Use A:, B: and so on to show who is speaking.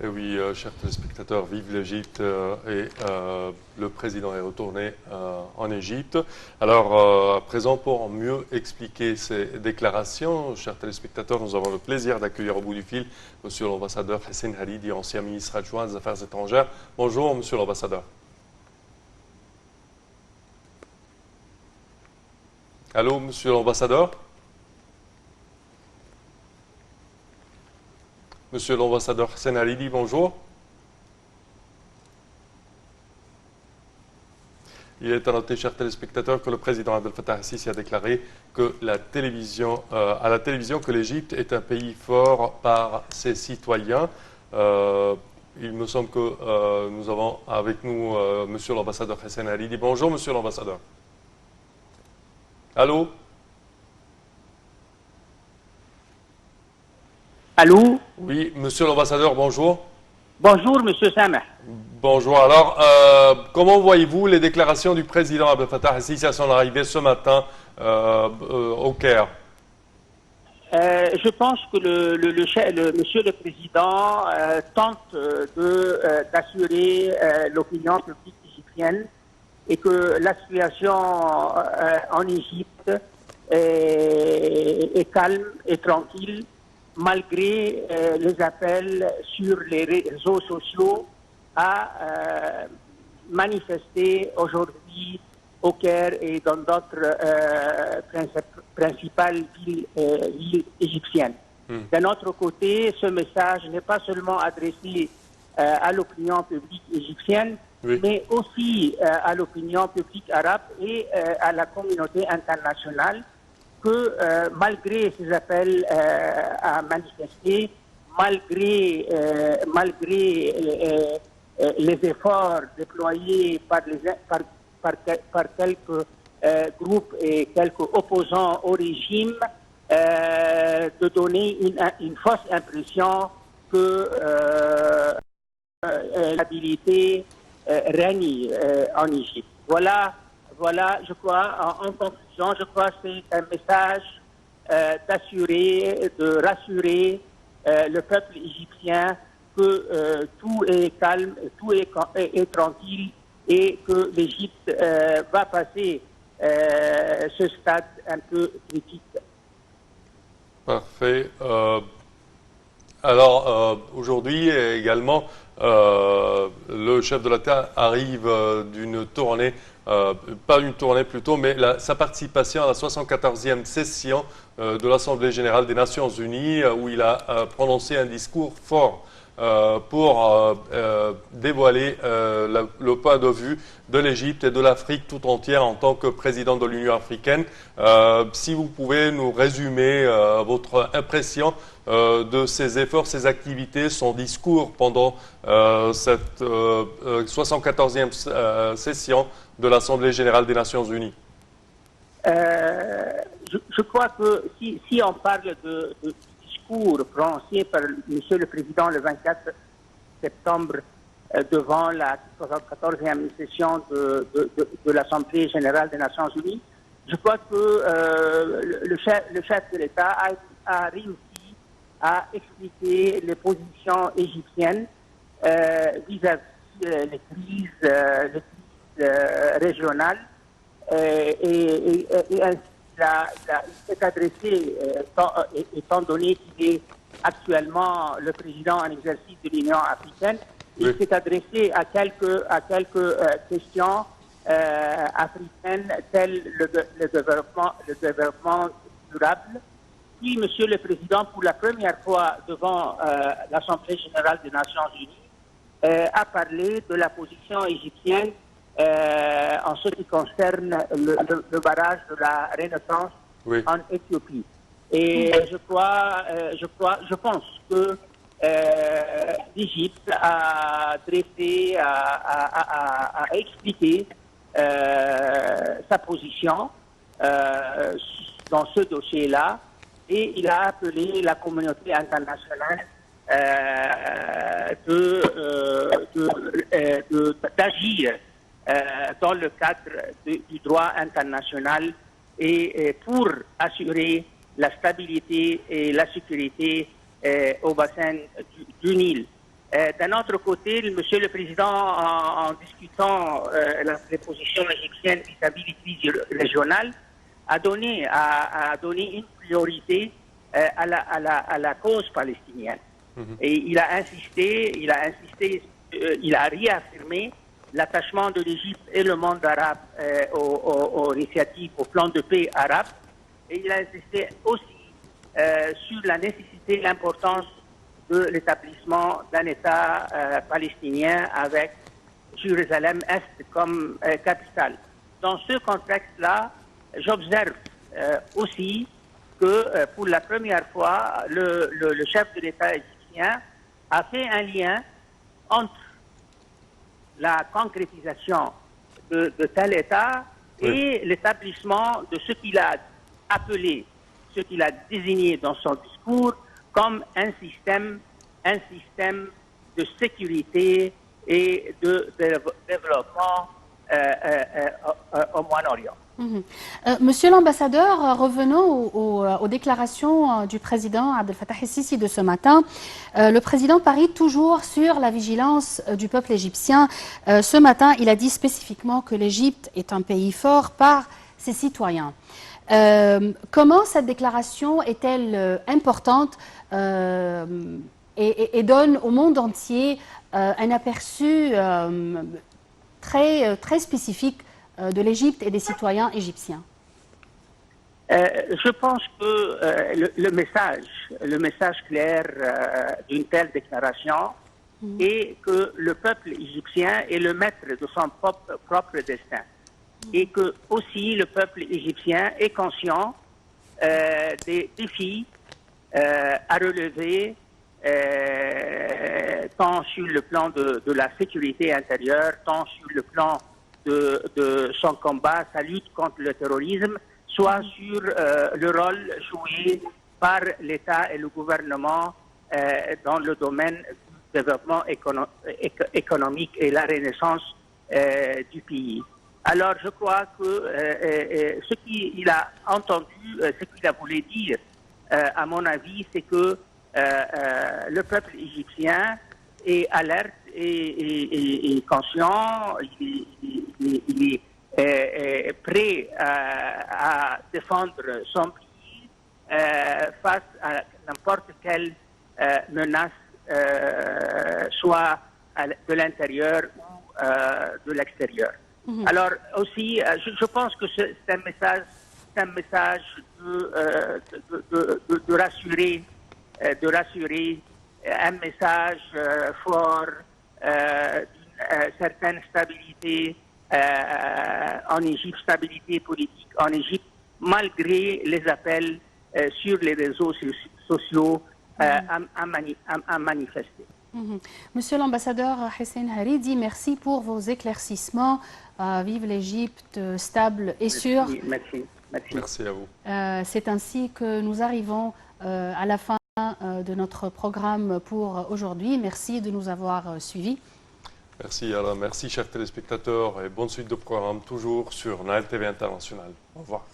A: Et oui, chers téléspectateurs, vive l'Égypte le président est retourné en Égypte. Alors, à présent, pour mieux expliquer ces déclarations, chers téléspectateurs, nous avons le plaisir d'accueillir au bout du fil Monsieur l'ambassadeur Hessène Haridi, ancien ministre adjoint des Affaires étrangères. Bonjour, Monsieur l'ambassadeur. Allô, Monsieur l'ambassadeur? Monsieur l'ambassadeur Hessène Haridi, bonjour. Il est à noter, chers téléspectateurs, que le président Abdel Fattah al-Sisi a déclaré que à la télévision que l'Égypte est un pays fort par ses citoyens. Il me semble que nous avons avec nous Monsieur l'ambassadeur Hessène Haridi. Bonjour, Monsieur l'ambassadeur. Allô?
B: Allô?
A: Oui, Monsieur l'ambassadeur, bonjour.
B: Bonjour, Monsieur Sameh.
A: Bonjour. Alors, comment voyez-vous les déclarations du président Abdel Fattah al-Sisi à son arrivée ce matin au Caire?
B: Je pense que Monsieur le Président tente d'assurer l'opinion publique égyptienne et que la situation en Égypte est calme et tranquille malgré les appels sur les réseaux sociaux à manifester aujourd'hui au Caire et dans d'autres principales villes égyptiennes. D'un autre côté, ce message n'est pas seulement adressé à l'opinion publique égyptienne,
A: Oui.
B: mais aussi à l'opinion publique arabe et à la communauté internationale que malgré ces appels à manifester, malgré les efforts déployés par quelques groupes et quelques opposants au régime, de donner une fausse impression que la stabilité règne en Égypte. Voilà, je crois, en conclusion, je crois que c'est un message d'assurer, de rassurer le peuple égyptien que tout est calme, tout est tranquille et que l'Égypte va passer ce stade un peu critique.
A: Parfait. Alors, aujourd'hui également, le chef de l'État arrive d'une tournée, pas une tournée plutôt, mais sa participation à la 74e session de l'Assemblée générale des Nations unies, où il a prononcé un discours fort pour dévoiler le point de vue de l'Égypte et de l'Afrique tout entière en tant que président de l'Union africaine. Si vous pouvez nous résumer votre impression de ses efforts, ses activités, son discours pendant cette 74e session de l'Assemblée générale des Nations unies.
B: Je crois que si on parle de discours prononcé par Monsieur le Président le 24 septembre devant la 74e session de l'Assemblée générale des Nations unies, je crois que le chef de l'État a réussi à expliquer les positions égyptiennes vis-à-vis les crises régionales et ainsi il s'est adressé, étant donné qu'il est actuellement le président en exercice de l'Union africaine, il s'est adressé à quelques questions africaines telles le développement durable. Puis, Monsieur le Président, pour la première fois devant l'Assemblée générale des Nations unies, a parlé de la position égyptienne en ce qui concerne le barrage de la Renaissance en Éthiopie. Et je pense que l'Égypte a dressé, a expliqué sa position dans ce dossier-là, et il a appelé la communauté internationale d'agir dans le cadre du droit international et pour assurer la stabilité et la sécurité au bassin du Nil. D'un autre côté, Monsieur le Président, en discutant les positions égyptiennes vis-à-vis des crises régionales, a donné une priorité à la cause palestinienne. Et il a réaffirmé l'attachement de l'Égypte et le monde arabe aux initiatives, au plan de paix arabe. Et il a insisté aussi sur la nécessité, l'importance de l'établissement d'un État palestinien avec Jérusalem-Est comme capitale. Dans ce contexte-là, j'observe aussi que pour la première fois, le chef de l'État égyptien a fait un lien entre la concrétisation de tel État et l'établissement de ce qu'il a appelé, ce qu'il a désigné dans son discours comme un système de sécurité et de développement au Moyen-Orient.
C: Monsieur l'ambassadeur, revenons aux déclarations du président Abdel Fattah el-Sisi de ce matin. Le président parie toujours sur la vigilance du peuple égyptien. Ce matin, il a dit spécifiquement que l'Égypte est un pays fort par ses citoyens. Comment cette déclaration est-elle importante et donne au monde entier un aperçu très spécifique de l'Égypte et des citoyens égyptiens?
B: Je pense que le message clair d'une telle déclaration est que le peuple égyptien est le maître de son propre destin. Et que aussi le peuple égyptien est conscient des défis à relever tant sur le plan de la sécurité intérieure, tant sur le plan de son combat, sa lutte contre le terrorisme, soit sur le rôle joué par l'État et le gouvernement dans le domaine du développement économique et la renaissance du pays. Alors, je crois que ce qu'il a entendu, ce qu'il a voulu dire, à mon avis, c'est que le peuple égyptien est alerte et conscient, il est prêt à défendre son pays face à n'importe quelle menace, soit de l'intérieur ou de l'extérieur. Alors aussi, je pense que c'est un message de rassurer, un message fort d'une certaine stabilité en Égypte, stabilité politique en Égypte, malgré les appels sur les réseaux sociaux à manifester.
C: Monsieur l'ambassadeur Hissène Haridi, merci pour vos éclaircissements. Vive l'Égypte stable et sûre.
B: Merci.
A: Merci à vous.
C: C'est ainsi que nous arrivons à la fin de notre programme pour aujourd'hui. Merci de nous avoir suivis.
A: Merci Alain, merci chers téléspectateurs et bonne suite de programme toujours sur Nile TV International. Au revoir.